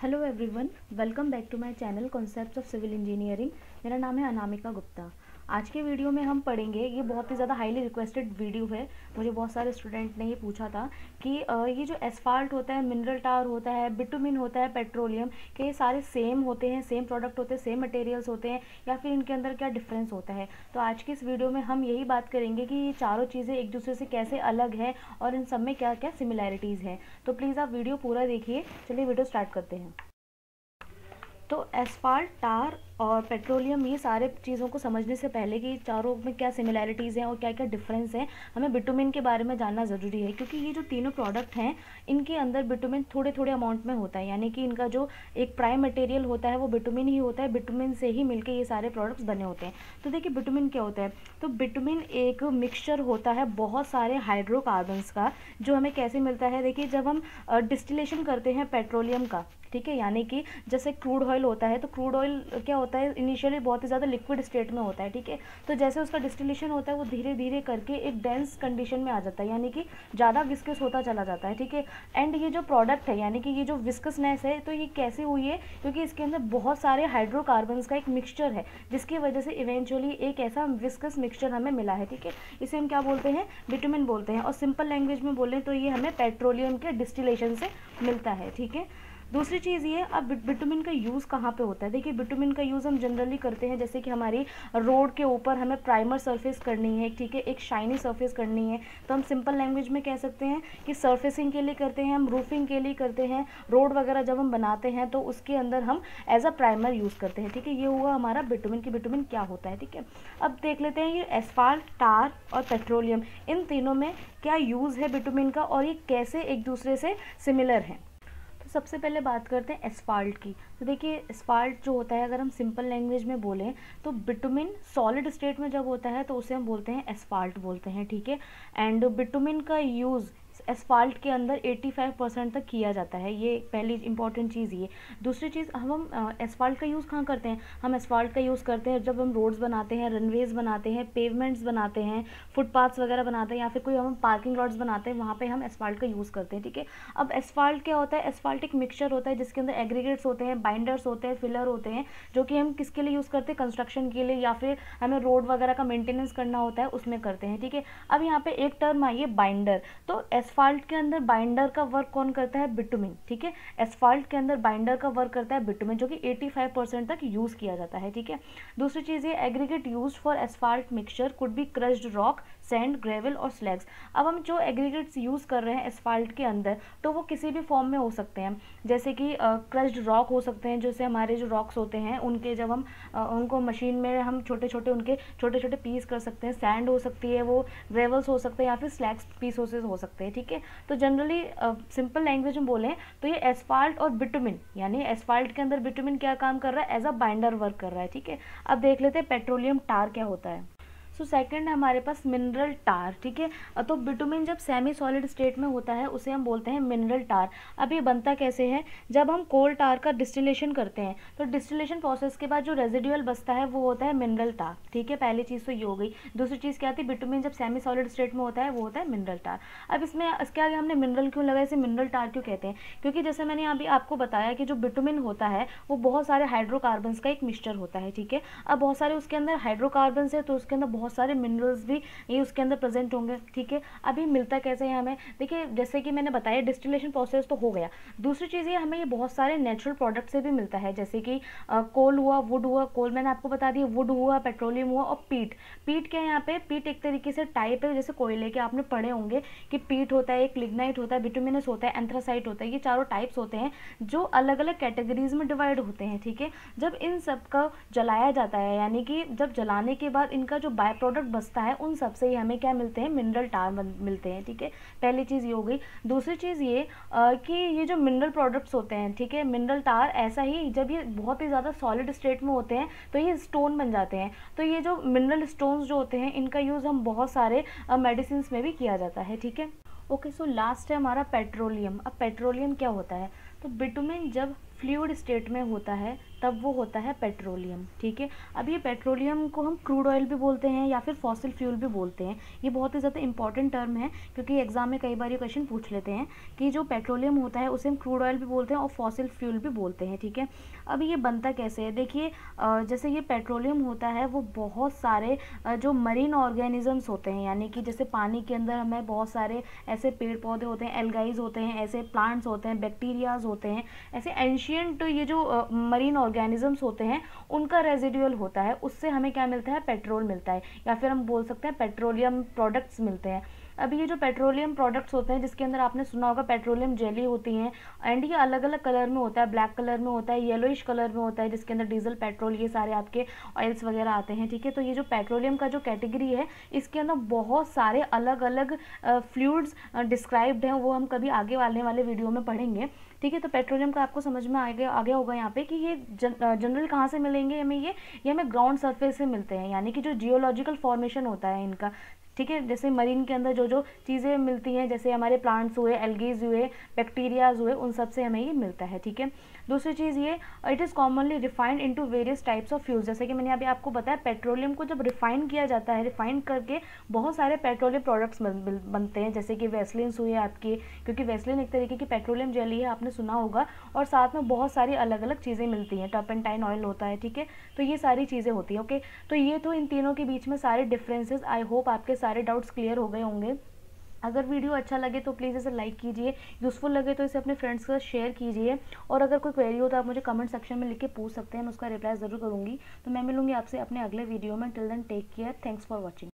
Hello everyone, welcome back to my channel concepts of civil engineering. मेरा नाम है अनामिका गुप्ता। आज के वीडियो में हम पढ़ेंगे, ये बहुत ही ज़्यादा हाईली रिक्वेस्टेड वीडियो है। मुझे बहुत सारे स्टूडेंट ने ये पूछा था कि ये जो एसफाल्ट होता है, मिनरल टार होता है, बिटुमिन होता है, पेट्रोलियम, क्या ये सारे सेम होते हैं, सेम प्रोडक्ट होते हैं, सेम मटेरियल्स होते हैं, या फिर इनके अंदर क्या डिफरेंस होता है। तो आज की इस वीडियो में हम यही बात करेंगे कि ये चारों चीज़ें एक दूसरे से कैसे अलग है और इन सब में क्या क्या सिमिलैरिटीज़ हैं। तो प्लीज़ आप वीडियो पूरा देखिए। चलिए वीडियो स्टार्ट करते हैं। तो एस्फाल्ट, टार और पेट्रोलियम, ये सारे चीज़ों को समझने से पहले कि चारों में क्या सिमिलैरिटीज़ हैं और क्या क्या डिफरेंस है, हमें बिटुमिन के बारे में जानना ज़रूरी है। क्योंकि ये जो तीनों प्रोडक्ट हैं, इनके अंदर बिटुमिन थोड़े थोड़े अमाउंट में होता है, यानी कि इनका जो एक प्राइम मटेरियल होता है वो बिटुमिन ही होता है। बिटुमिन से ही मिलकर ये सारे प्रोडक्ट्स बने होते हैं। तो देखिए बिटुमिन क्या होता है। तो बिटुमिन एक मिक्सचर होता है बहुत सारे हाइड्रोकार्बन्स का, जो हमें कैसे मिलता है। देखिए जब हम डिस्टिलेशन करते हैं पेट्रोलियम का, ठीक है, यानी कि जैसे क्रूड ऑयल होता है, तो क्रूड ऑयल क्या होता है, इनिशियली बहुत ही ज़्यादा लिक्विड स्टेट में होता है, ठीक है। तो जैसे उसका डिस्टिलेशन होता है वो धीरे धीरे करके एक डेंस कंडीशन में आ जाता है, यानी कि ज़्यादा विस्कस होता चला जाता है, ठीक है। एंड ये जो प्रोडक्ट है, यानी कि ये जो विस्कसनेस है, तो ये कैसे हुई है, क्योंकि इसके अंदर बहुत सारे हाइड्रोकार्बन्स का एक मिक्सचर है, जिसकी वजह से इवेंचुअली एक ऐसा विस्कस मिक्सचर हमें मिला है, ठीक है। इसे हम क्या बोलते हैं, बिटुमिन बोलते हैं। और सिंपल लैंग्वेज में बोलें तो ये हमें पेट्रोलियम के डिस्टिलेशन से मिलता है, ठीक है। दूसरी चीज़ ये, अब बिटुमिन का यूज़ कहाँ पे होता है। देखिए बिटुमिन का यूज़ हम जनरली करते हैं, जैसे कि हमारी रोड के ऊपर हमें प्राइमर सरफेस करनी है, ठीक है, एक शाइनी सरफेस करनी है, तो हम सिंपल लैंग्वेज में कह सकते हैं कि सरफेसिंग के लिए करते हैं, हम रूफिंग के लिए करते हैं, रोड वगैरह जब हम बनाते हैं तो उसके अंदर हम एज अ प्राइमर यूज़ करते हैं, ठीक है। ये हुआ हमारा बिटुमिन की बिटुमिन क्या होता है, ठीक है। अब देख लेते हैं ये एस्फाल्ट, टार और पेट्रोलियम, इन तीनों में क्या यूज़ है बिटुमिन का और ये कैसे एक दूसरे से सिमिलर हैं। सबसे पहले बात करते हैं एस्फाल्ट की। तो देखिए एस्फाल्ट जो होता है, अगर हम सिंपल लैंग्वेज में बोलें तो बिटुमिन सॉलिड स्टेट में जब होता है तो उसे हम बोलते हैं एस्फाल्ट बोलते हैं, ठीक है। एंड बिटुमिन का यूज़ एस्फाल्ट के अंदर 85% तक किया जाता है। ये पहली इंपॉर्टेंट चीज़ ये। दूसरी चीज़, हम एस्फाल्ट का यूज़ कहाँ करते हैं, हम एस्फाल्ट का यूज़ करते हैं जब हम रोड्स बनाते हैं, रनवेज़ बनाते हैं, पेवमेंट्स बनाते हैं, फुटपाथ्स वगैरह बनाते हैं, या फिर कोई हम पार्किंग लॉट्स बनाते हैं, वहाँ पे हम एस्फाल्ट का यूज़ करते हैं, ठीक है। अब एस्फाल्ट क्या होता है, एस्फाल्ट एक मिक्सचर होता है जिसके अंदर एग्रीगेट्स होते हैं, बाइंडर्स होते हैं, फिलर होते हैं, जो कि हम किसके लिए यूज़ करते हैं, कंस्ट्रक्शन के लिए, या फिर हमें रोड वगैरह का मेंटेनेंस करना होता है उसमें करते हैं, ठीक है। अब यहाँ पे एक टर्म आई है बाइंडर। तो एस्फाल्ट के अंदर बाइंडर का वर्क कौन करता है, बिटुमिन, ठीक है। एस्फाल्ट के अंदर बाइंडर का वर्क करता है बिटुमिन, जो कि 85% तक यूज़ किया जाता है, ठीक है। दूसरी चीज़ ये, aggregate used for asphalt mixture could be crushed rock, sand, gravel और स्लैग्स। अब हम जो एग्रीगेट्स यूज़ कर रहे हैं एस्फाल्ट के अंदर, तो वो किसी भी फॉर्म में हो सकते हैं, जैसे कि क्रश्ड रॉक हो सकते हैं, जैसे हमारे जो रॉक्स होते हैं उनके जब हम उनको मशीन में हम छोटे छोटे उनके छोटे छोटे पीस कर सकते हैं, सैंड हो सकती है, वो ग्रेवल्स हो सकते हैं, या फिर स्लैग्स पीसेस हो सकते हैं, ठीक है। तो जनरली सिंपल लैंग्वेज में बोलें तो ये एस्फाल्ट और बिटुमिन, यानी एस्फाल्ट के अंदर बिटुमिन क्या काम कर रहा है, एज अ बाइंडर वर्क कर रहा है, ठीक है। अब देख लेते हैं पेट्रोलियम टार क्या होता है। सो सेकंड हमारे पास मिनरल टार, ठीक है। तो बिटुमिन जब सेमी सॉलिड स्टेट में होता है उसे हम बोलते हैं मिनरल टार। अब ये बनता कैसे है, जब हम कोल टार का डिस्टिलेशन करते हैं तो डिस्टिलेशन प्रोसेस के बाद जो रेजिडुअल बचता है वो होता है मिनरल टार, ठीक है। पहली चीज़ तो ये हो गई। दूसरी चीज़ क्या थी, बिटुमिन जब सेमी सॉलिड स्टेट में होता है वो होता है मिनरल टार। अब इसमें इसके आगे हमने मिनरल क्यों लगाया, इसे मिनरल टार क्यों कहते हैं, क्योंकि जैसे मैंने अभी आपको बताया कि जो बिटुमिन होता है वो बहुत सारे हाइड्रोकार्बन्स का एक मिक्सचर होता है, ठीक है। अब बहुत सारे उसके अंदर हाइड्रोकार्बन्स है तो उसके अंदर बहुत सारे मिनरल्स भी ये उसके अंदर प्रेजेंट होंगे, ठीक है। अभी मिलता कैसे है हमें, देखिए जैसे कि मैंने बताया डिस्टिलेशन प्रोसेस तो हो गया। दूसरी चीज़ ये, हमें ये बहुत सारे नेचुरल प्रोडक्ट से भी मिलता है, जैसे कि कोल हुआ, वुड हुआ, कोल मैंने आपको बता दिया, वुड हुआ, पेट्रोलियम हुआ, और पीट। पीट क्या है यहाँ पे, पीट एक तरीके से टाइप है, जैसे कोयले के आपने पढ़े होंगे कि पीट होता है, एक लिग्नाइट होता है, बिटुमिनस होता है, एंथ्रासाइट होता है, ये चारों टाइप्स होते हैं जो अलग अलग कैटेगरीज में डिवाइड होते हैं, ठीक है। जब इन सब का जलाया जाता है, यानी कि जब जलाने के बाद इनका जो बाय प्रोडक्ट बचता है उन सब से ही हमें क्या मिलते हैं, मिनरल टार मिलते हैं, ठीक है। पहली चीज़ ये हो गई। दूसरी चीज़ ये कि ये जो मिनरल प्रोडक्ट्स होते हैं, ठीक है, मिनरल टार ऐसा ही जब ये बहुत ही ज़्यादा सॉलिड स्टेट में होते हैं तो ये स्टोन बन जाते हैं। तो ये जो मिनरल स्टोन्स जो होते हैं इनका यूज़ हम बहुत सारे मेडिसिन में भी किया जाता है, ठीक है। ओके, सो लास्ट है हमारा पेट्रोलियम। अब पेट्रोलियम क्या होता है, तो बिटुमिन जब फ्लूइड स्टेट में होता है तब वो होता है पेट्रोलियम। ठीक है, अब ये पेट्रोलियम को हम क्रूड ऑयल भी बोलते हैं या फिर फॉसिल फ्यूल भी बोलते हैं। ये बहुत ही ज़्यादा इंपॉर्टेंट टर्म है क्योंकि एग्जाम में कई बार ये क्वेश्चन पूछ लेते हैं कि जो पेट्रोलियम होता है उसे हम क्रूड ऑयल भी बोलते हैं और फॉसिल फ्यूल भी बोलते हैं। ठीक है, अब ये बनता कैसे है, देखिए जैसे ये पेट्रोलियम होता है वो बहुत सारे जो मरीन ऑर्गेनिजम्स होते हैं, यानी कि जैसे पानी के अंदर हमें बहुत सारे ऐसे पेड़ पौधे होते हैं, एल्गाइज होते हैं, ऐसे प्लांट्स होते हैं, बैक्टीरियाज होते हैं, ऐसे एंशियंट ये जो मरीन ऑर्गेनिजम्स होते हैं उनका रेजिडुअल होता है, उससे हमें क्या मिलता है, पेट्रोल मिलता है, या फिर हम बोल सकते हैं पेट्रोलियम प्रोडक्ट्स मिलते हैं। अब ये जो पेट्रोलियम प्रोडक्ट्स होते हैं जिसके अंदर आपने सुना होगा पेट्रोलियम जेली होती हैं, एंड ये अलग अलग कलर में होता है, ब्लैक कलर में होता है, येलोइश कलर में होता है, जिसके अंदर डीजल, पेट्रोल, ये सारे आपके ऑयल्स वगैरह आते हैं। ठीक है, तो ये जो पेट्रोलियम का जो कैटेगरी है इसके अंदर बहुत सारे अलग अलग फ्लूइड्स डिस्क्राइब्ड हैं, वो हम कभी आगे वाले वीडियो में पढ़ेंगे। ठीक है, तो पेट्रोलियम का आपको समझ में आ गया होगा यहाँ पे कि ये जनरल कहाँ से मिलेंगे हमें, ये हमें ग्राउंड सरफेस से मिलते हैं, यानी कि जो जियोलॉजिकल फॉर्मेशन होता है इनका। ठीक है, जैसे मरीन के अंदर जो जो चीज़ें मिलती हैं, जैसे हमारे प्लांट्स हुए, एल्गीज हुए, बैक्टीरियाज हुए, उन सब से हमें ये मिलता है। ठीक है, दूसरी चीज़ ये, it is commonly refined into various types of fuels. जैसे कि मैंने अभी आपको बताया पेट्रोलियम को जब रिफाइन किया जाता है, रिफाइन करके बहुत सारे पेट्रोलियम प्रोडक्ट्स बनते हैं, जैसे कि वेस्लिन्स हुए आपकी, क्योंकि वेस्लिन एक तरीके की पेट्रोलियम जेली है, आपने सुना होगा, और साथ में बहुत सारी अलग अलग चीज़ें मिलती हैं, टर्पेंटाइन ऑयल होता है। ठीक है, तो ये सारी चीज़ें होती हैं। ओके, तो ये तो इन तीनों के बीच में सारे डिफरेंसेस, आई होप आपके सारे डाउट्स क्लियर हो गए होंगे। अगर वीडियो अच्छा लगे तो प्लीज़ इसे लाइक कीजिए, यूज़फुल लगे तो इसे अपने फ्रेंड्स के साथ शेयर कीजिए, और अगर कोई क्वेरी हो तो आप मुझे कमेंट सेक्शन में लिख के पूछ सकते हैं, मैं उसका रिप्लाई ज़रूर करूँगी। तो मैं मिलूँगी आपसे अपने अगले वीडियो में। Till then take care, thanks for watching.